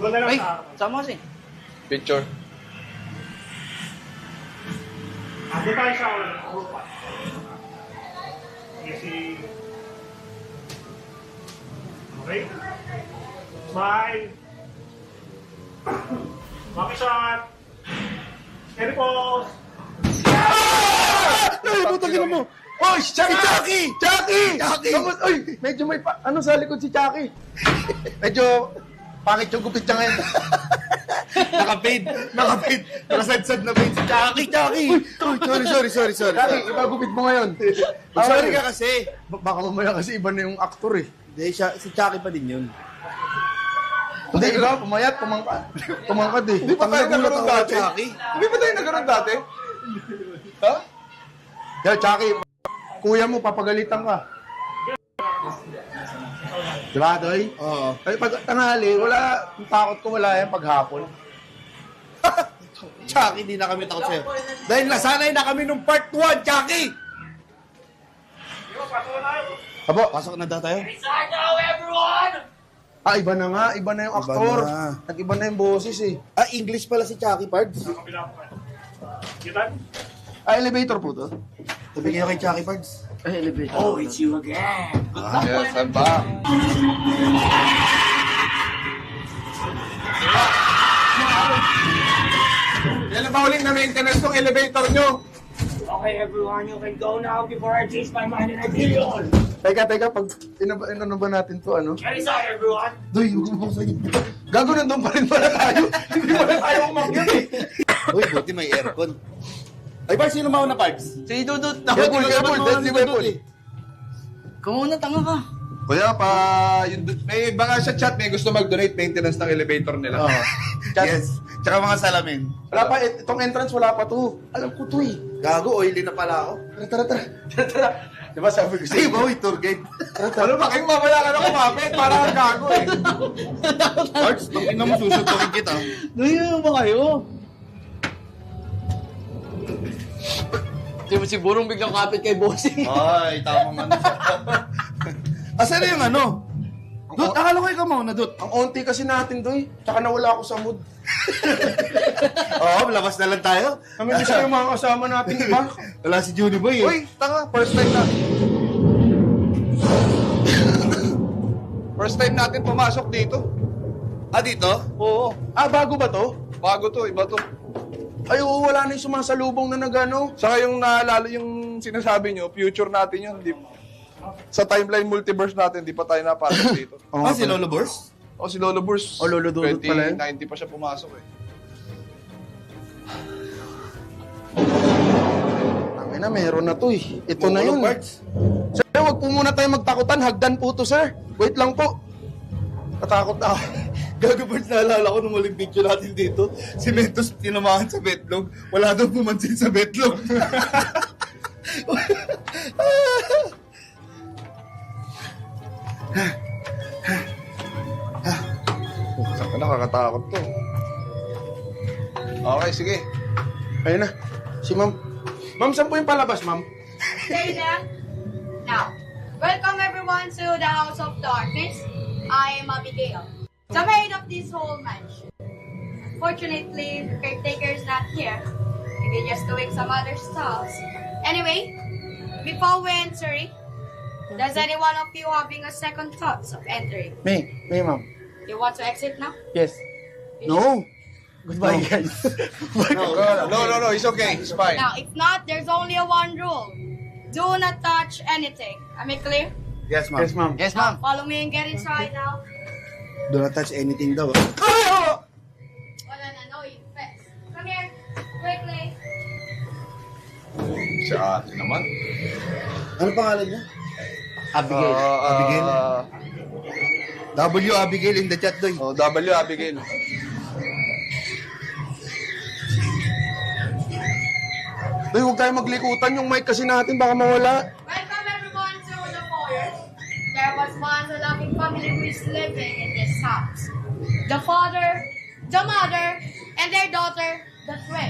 Doon na lang Ay, sa... sama kasi. Picture. Doon tayo sa grupa. Kasi... Okay. Smile. Maki shot. Steady pose. Ay, putang mo! Oh, si Chucky! Chucky! Tapos, ay, medyo may ano sa likod si Chucky. Medyo pangit yung gupit niya ngayon. Naka-fade. Nakasadsad na fade si Chucky. Sorry. Chucky, iba gupit mo ngayon. Sorry ka kasi. Baka mamaya kasi iba na yung aktor eh. Hindi, si Chucky pa din yun. Hindi, ikaw, pumayat, tumangkad eh. Hindi pa tayo nagkaroon dati. Chucky. Hindi pa tayo nagkaroon dati. Ha? Yeah, Chucky, kuya mo, papagalitan ka. Diba, Doy? Oo. Ay, pag tanghali, wala, yung takot ko wala yan paghapon. Chucky, hindi na kami takot sa'yo. Dahil nasanay na kami nung part 1, Chucky! Abo, Pasok na daw tayo. iba na nga, iba na yung Iba aktor. na. Nag-iba na yung boses eh. Ah, English pala si Chucky, Pards. Kapila ko kayo. Kita? Elevator po to. Sabi kayo kay Chucky, Pards. Ay, elevator. Oh, it's you again. Yes, I'm back. Kailan ba ulit na maintenance ng elevator nyo? Okay, everyone, you can go now before I change my mind and I kill you all. Teka, pag inano ba natin to, ano? Get inside, everyone. Doy, huwag mo sa'yo. Gago, nandun pa rin pala tayo. Hindi pa rin tayo umakyat eh. Uy, buti may aircon. Ay, Pards, sino mauna, Pards? Si Dudut. Careful, that's the weapon. Kumuna, tanga ka. Kuya, may baka sa chat, may gusto mag-donate maintenance ng elevator nila. Oo. Chat. Yes. Tsaka mga salamin. Wala pa, itong entrance wala pa to. Alam ko to eh. Gago, oily na pala ako. Tara. Diba sabi ko Ay, sa'yo? boy, tour guide. Ano ba kayong mamaya ka na kumapit? Para kang gago eh. Pards, tingnan mo, susuntukin kita. Doy, ano ba kayo? Di mo si Burong biglang kapit kay Bossing. Ay, tamang ano siya. Asan na yung ano? Dut, akala ko ikaw mauna, Dut. Ang onti kasi natin doy. Tsaka nawala ako sa mood. Oo, labas na lang tayo. Kami kasi yung mga kasama natin, diba? Wala si Juni Boy eh. Uy, tanga, first time na. First time natin pumasok dito. Ah, dito? Oo. Bago ba to? Bago to, iba to. Ay, oo, wala na yung sumasalubong na nagano. Saka yung naalala yung sinasabi nyo, future natin yun. Sa timeline multiverse natin, di pa tayo napasok dito. Ah, si Lolo Bors? O si Lolo Burst, O, Lolo Dudut pala yun. 2090 pa siya pumasok eh. Tangin na, meron na to eh. Ito na yun. Parts. Sir, wag po muna tayo magtakutan. Hagdan po to, sir. Wait lang po. Natakot na ako. Gago Parts, naalala ko nung muling video natin dito. Si Mentos tinamahan sa betlog. Wala daw pumansin sa betlog. Saan ka nakakatakot to? Okay, sige. Ayun na. Si ma'am. Ma'am, saan po yung palabas, ma'am? Stay there. Now, welcome everyone to the House of Darkness. I am Abigail, the maid of this whole mansion. Unfortunately, the caretaker is not here. Maybe just doing some other stuff. Anyway, before we enter, does any one of you having a second thoughts of entering? May ma'am. You want to exit now? Yes. No. Goodbye, guys. No, it's okay. It's fine. Now, if not, there's only a one rule. Do not touch anything. Am I clear? Yes, ma'am. Yes, ma'am. Yes, Now, ma'am. follow me and get inside now. Do not touch anything daw. Wala na, no, you fast. Come here, quickly. Si ate naman. Ano pangalan niya? Abigail. Abigail. W. Abigail in the chat, doy. W. Abigail. Uy, huwag tayo maglikutan. Yung mic kasi natin baka mawala. Welcome everyone to the foyer. There was once a loving family who is living in this house. The father, the mother, and their daughter, the twin.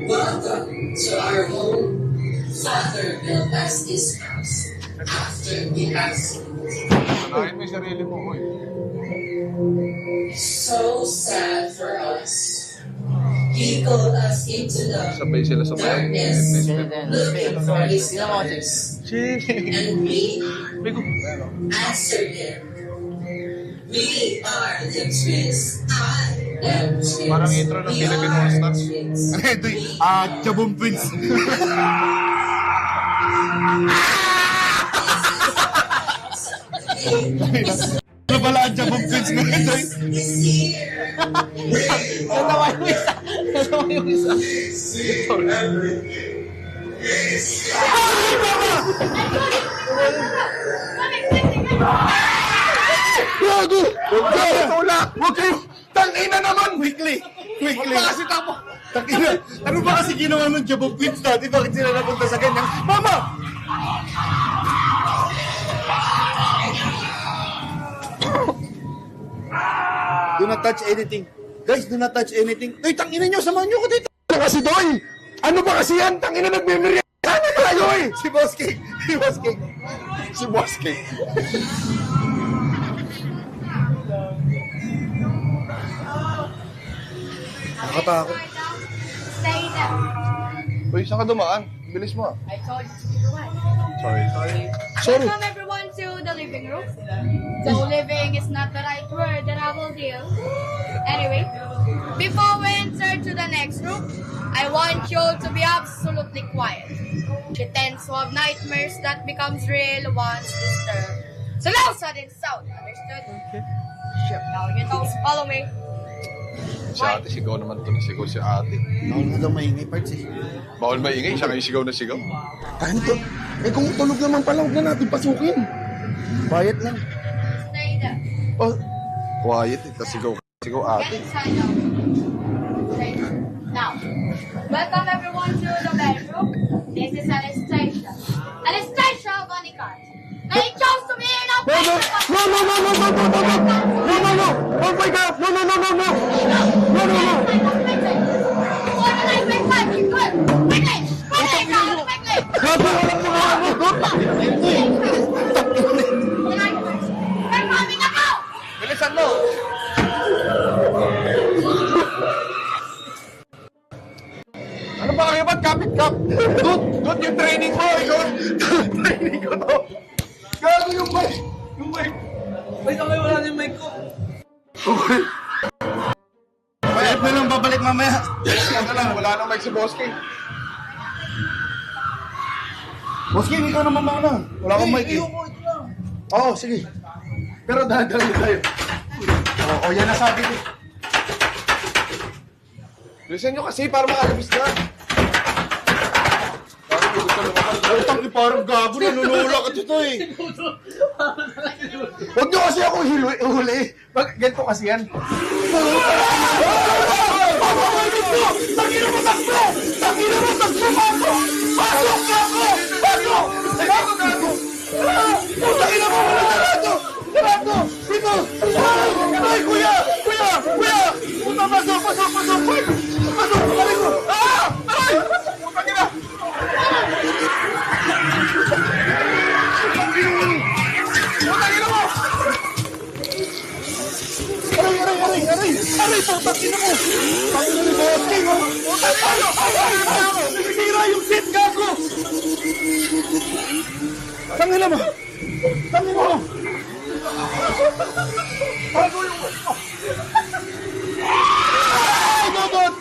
Welcome to our home. Father built us this house. Sanayin mo yung sarili mo, oy. So sad for us. He called us into the Sabay sila sa bayan. darkness, looking for his daughters. And we answered him. We are the twins. I am twins. Parang intro ng We Philippine are All-Stars. twins. Ito Chabong Prince. Ano pala ang Chabong Prince na ito? Is here. Natawa yung isa. Natawa yung isa. Gago! Huwag kayo! Tulak! Huwag kayo! Tangina naman! Quickly! Huwag pa kasi tapo! Takina, ano ba kasi ginawa ng Chabong Prince dati? Bakit sila napunta sa ganyan? Mama! Do not touch anything. Guys, do not touch anything. Uy, tangina nyo, samahan nyo ko dito. Ano kasi doy? Ano ba kasi yan? Tangina nagmemory. Ano tayo eh? Si Boss King. Si Boss King. Si Boss King. Nakatakot. Stay there. Uy, saan ka dumaan? Bilis mo ah. I told you to be quiet. Sorry. Welcome everyone to the living room. So living is not the right word that I will deal. Anyway, before we enter to the next room, I want you all to be absolutely quiet. She tends to have nightmares that becomes real once disturbed. So no sudden sound, understood? Now you know, follow me. Si ate, sigaw naman ito na sigaw si ate. Bawal nga daw maingay parts eh. Bawal maingay, siya kayo sigaw na sigaw. Kain to. Eh kung tulog naman pala, huwag na natin pasukin. Quiet lang. Stay there. Oh, Quiet, ito sigaw. Sigaw ate. Get inside now. Stay there. Now, welcome everyone to the bedroom. This is Anastasia. Anastasia Vanikat. Now you chose to be in a no, no, no, no, no, no, no, no, no, no, no, no, no, oh my God, no, no, no, no, no, no, no, no. Gago, walang mga ano, Bilisan mo! Ano ba kayo? Ba't kapit-kap? Doon yung training mo, ikaw. Training ko to. Gago yung mic. Yung mic. Wait, okay, wala na yung mic ko. Quiet na lang, babalik mamaya. Ano lang, wala nang mic si Boss King. Boss King, ikaw naman mauna. Wala akong mic eh. Oo, sige. Pero dahan-dahan tayo. Oo, yan nasabi ko. Bilisan nyo kasi para makalabis na. Parang gusto na naman. Utang ni parang gago, nanunula ka dito eh. Huwag nyo kasi ako huli. Ganito kasi yan. Ay, kuya! Puta, pasok! Aray ko! Aray! Putang ina! Putang ina mo! Aray, putang ina mo! Putang ina ni Boss King, oh! Putang ina! Ay! Nasisira yung seat, gago! Tangina mo! Tangina mo! Bago yung... Ay, Dodot!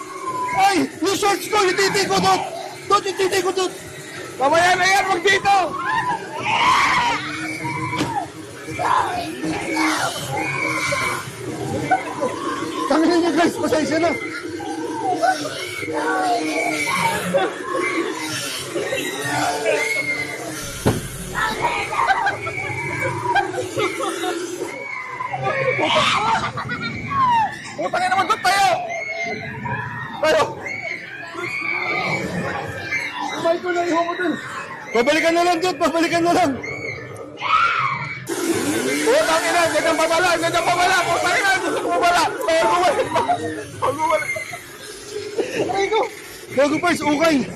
Ay, yung shorts ko, yung titi ko, Dot! Dot, yung titi ko, Dot! Mamaya na yan, wag dito! Tangina niyo, guys, pasensya na! Putang ina naman doon tayo! Tayo! May ko na iwan ko dun! Babalikan na lang, Dot. Babalikan na lang. Putang ina! Ganyan pabala! Putang ina! Gusto ko pabala! Pag-uwala! Aray ko! Gago pa, ukay!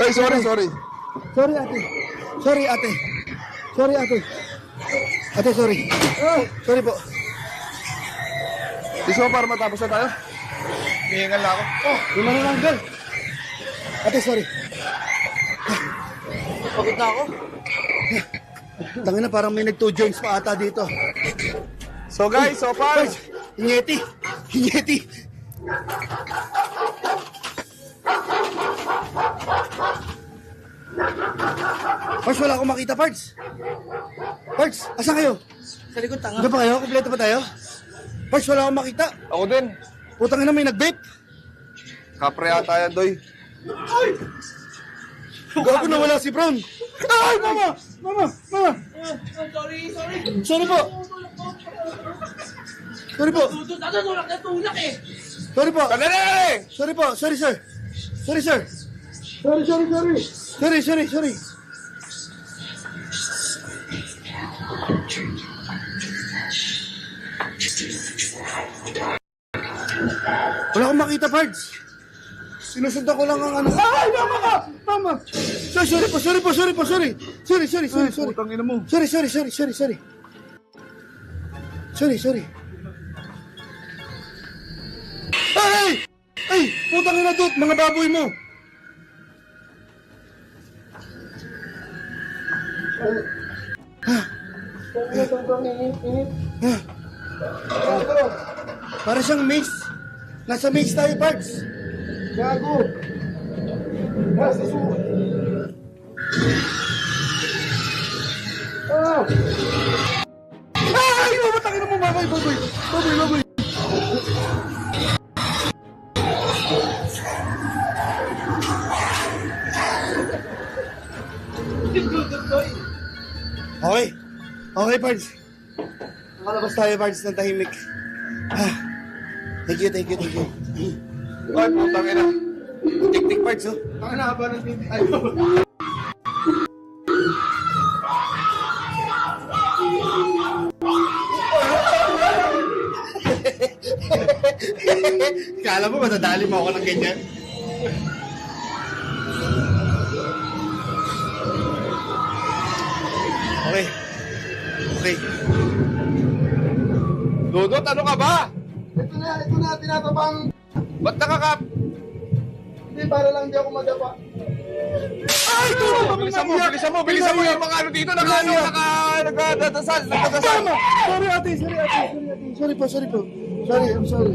Ay, sorry. Sorry, ate. Sorry, ate. Sorry, ate. Ate, sorry. Sorry po. Gusto mo para matapos na tayo? Hihingal na ako. Yung manananggal. Ate, sorry. Pagod na ako. Tangina, parang may nag-2 joints pa ata dito. So guys, so far, Hinyeti. Hinyeti. Parts, wala akong makita, Parts. Parts, asan kayo? Sa likod tanga. Diyan pa kayo? Kompleto pa tayo? Parts, wala akong makita. ako din. Putang ina, may nag-vape. Kapre ata yan, Doy. Gago na wala si Brown. Ay, mama! Mama! Mama! Sorry. Sorry po. Sorry po. Natulak eh. Sorry po. Sandali! Sorry po. Sorry, sir. Sorry, sir. Sorry. Wala akong makita, Pards. Sinusundan ko lang ang ano. Ay, mama ka! Mama! Sorry po. Sorry. Putang ina mo. Sorry. Ay! Ay! Putang ina, Dut! Mga baboy mo! Para siyang maze. Nasa maze tayo, Pards. Gago. Nasa suko. Ay! Mamatangin na mo, baboy. Okay, Pards. Makalabas tayo, Pards, ng tahimik. Thank you. Ay, putang ina. Tik-tik, Pards, oh. Ang haba ng titi. Ay, Kala mo, matadali mo ako ng ganyan? Okay. Dudot, ano ka ba? Ito na, tinatabang. Ba't nakakap? Hindi, para lang di ako madapa. Ay, Dudot! Bilisan mo yung mga ano dito, nagdadasal. Tama! Sorry, ate. Sorry po. Sorry, I'm sorry.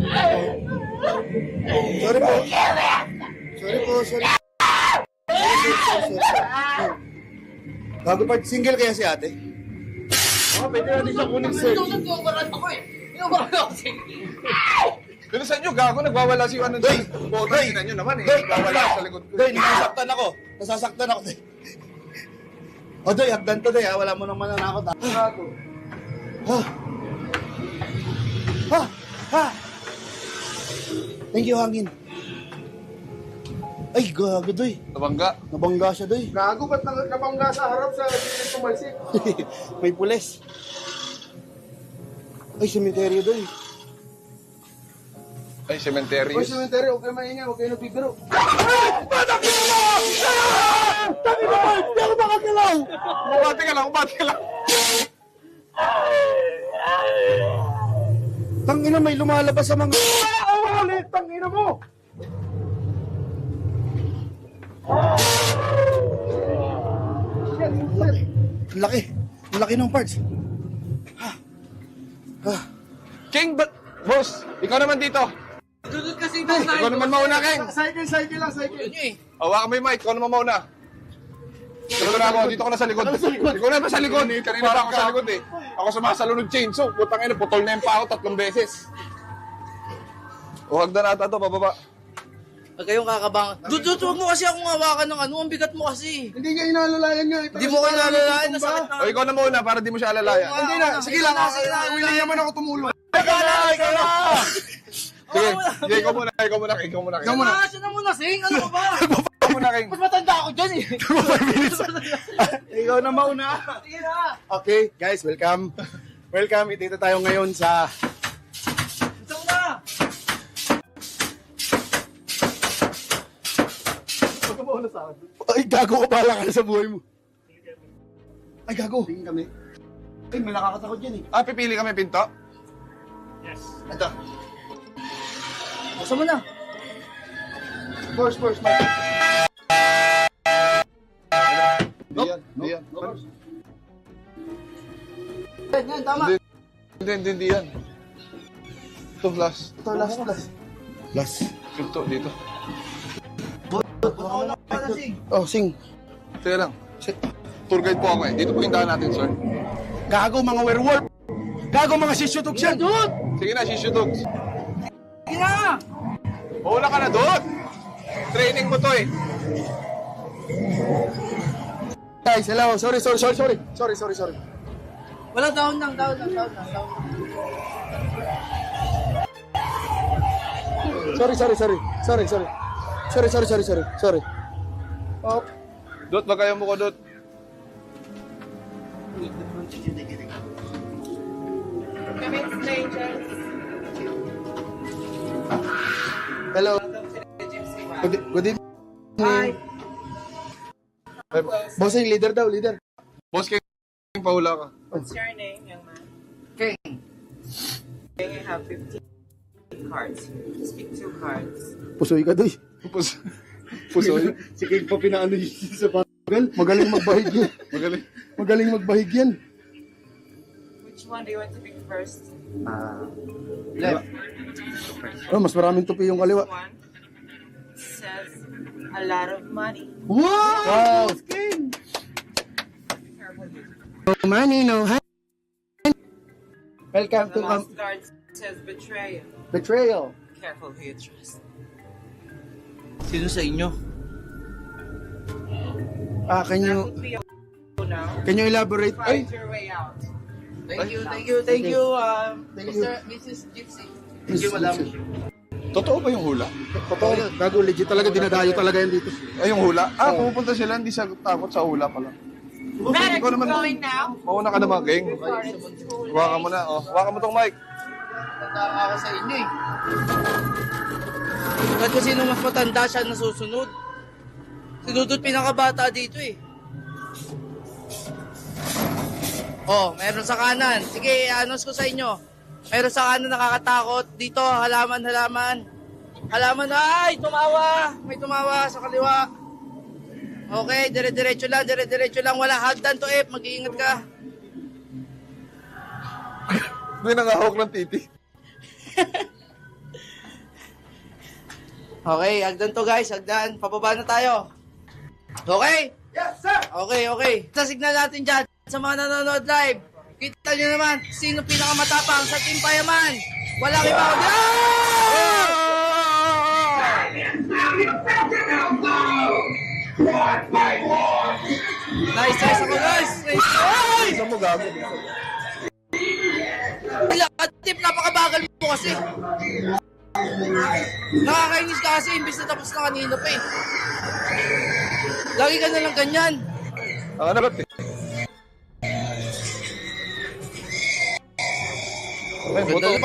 Sorry. Bago part, single kaya si ate? Pwede natin siya kunin, sir. Inubaran ako eh. Inubaran ako sige. Bilisan nyo, gago, nagwawala si ano dyan. Tingnan nyo naman eh, nagwawala sa likod ko. Doy, nasasaktan ako, Doy. O, Doy, hagdan to, Doy, ha? Wala mo nang mananakot, ha? Thank you, hangin. Ay, gago, Doy. Nabangga siya, Doy. Gago, ba't nabangga sa harap sa gilid tumalsik? May pules. Ay, sementeryo, Doy. Ay, cemetery. Ay, sementeryo, huwag kayo maingay, huwag kayo nagbibiro. Bati ka lang. Tangina, may lumalabas sa mga... Ulit, tangina mo! Ang laki ng parts. King, boss, ikaw naman dito. Dudot kasi doon na. Ikaw naman mauna, King. Cycle lang. Hawakan mo yung mic, ikaw naman mauna. Dito na ako, dito ko na sa likod. Ikaw na ba sa likod? Kanina pa ako sa likod eh. Ako sumasalunod chainsaw. Putang ina, putol na yung pao 3 beses. Huwag na nata to, pababa. Huwag kayong kakabang. Dudot, huwag mo kasi akong hawakan ng ano. Ang bigat mo kasi. Hindi niya inaalalayan niya. Hindi mo kayo nalalayan. Nasakit na. O, ikaw na muna para di mo siya alalayan. Hindi na, sige lang. Willing naman ako tumulong. Ikaw na! Sige, ikaw muna. Siya na muna, Sing. Ano ka ba? Ikaw muna, King. Mas matanda ako dyan eh. Ikaw na mauna. Sige na. Okay, guys, welcome. Dito tayo ngayon sa... Ito na. Ay, gago ka, bahala ka sa buhay mo. Ay, gago. Tingin kami. Ay, may nakakatakot yan eh. Ah, pipili kami pinto? Ito. Buksan mo na. First, Mike. Diyan, diyan. Yan, tama. Hindi yan. Ito, last. Ito, last. Last. Pinto, dito. Oh, sing. Teka lang. Tour guide po ako eh. Dito po yung daan natin, sir. Gago mga werewolf. Gago mga sisyotogs yan. Dude! Sige na, shishudogs. Sige na! Mauna ka na doon! Training mo to eh. Guys, hello. Sorry. Wala, down lang. Sorry. Oh, Dot, wag kayo mo ko, Dot. hello. Good evening. Hi. Bossing, leader daw, leader. Boss, kayo pahula ka. What's your name, young man? King. You have 15 cards. Speak 2 cards. Pusoy ka, doy. Pusoy. Si King pa pinaano yun sa pagal. Magaling magbahig yan. Magaling magbahig yan. Which one do you want to pick first? Left. Oh, mas maraming tupi yung kaliwa. This one says a lot of money. Wow! King! No money, no hand. Welcome The to last card says betrayal. betrayal. Careful who you trust. Sino sa inyo? Can That would be a now. you elaborate? Ay, Find your way out. Thank you, Mrs. Gypsy. Thank you, madam. Totoo ba yung hula? totoo. Gago, legit talaga, dinadayo talaga yan dito. Ay, yung hula? Ah, pupunta sila, hindi sa takot sa hula pala. Matt, Ikaw are you naman. going now? Mauna ka naman, King. Hawakan mo na, oh. Hawakan mo tong mic. Tanda ako sa inyo eh. Kahit kung sino mas matanda siya na susunod. Si Dudut pinakabata dito eh. Oh, meron sa kanan. Sige, i-announce ko sa inyo. Meron sa kanan nakakatakot. Dito, halaman. Halaman, ay, tumawa. May tumawa sa kaliwa. Okay, dire-diretso lang. Wala hagdan to F. Mag-iingat ka. Hindi nangahawak ng titi. Okay, hagdan to guys. Hagdan. Pababa na tayo. Okay? Yes, sir! Okay. Sa signal natin dyan, sa mga nanonood live, kita nyo naman sino pinakamatapang sa Team Payaman. Walang iba. Nice ako guys. Nice. Saan mo gago? Tip, napakabagal mo kasi. Nakakainis ka kasi, imbis na tapos na kanina pa eh. Lagi ka na lang ganyan. Ang ano ba? Ay, Ganda buto. na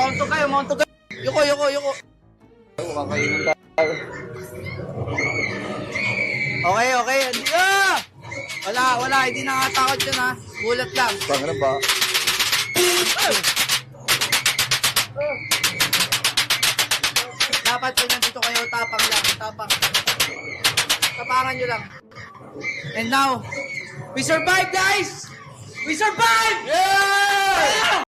mounto kayo. Yuko. Makakainin tayo. Okay. Hindi Wala. Hindi nakatakot yun ha. Gulat lang. Tanga na ba? Dapat pag nandito kayo, tapang lang. Tapangan nyo lang. And now, we survive guys! We survive! Yeah!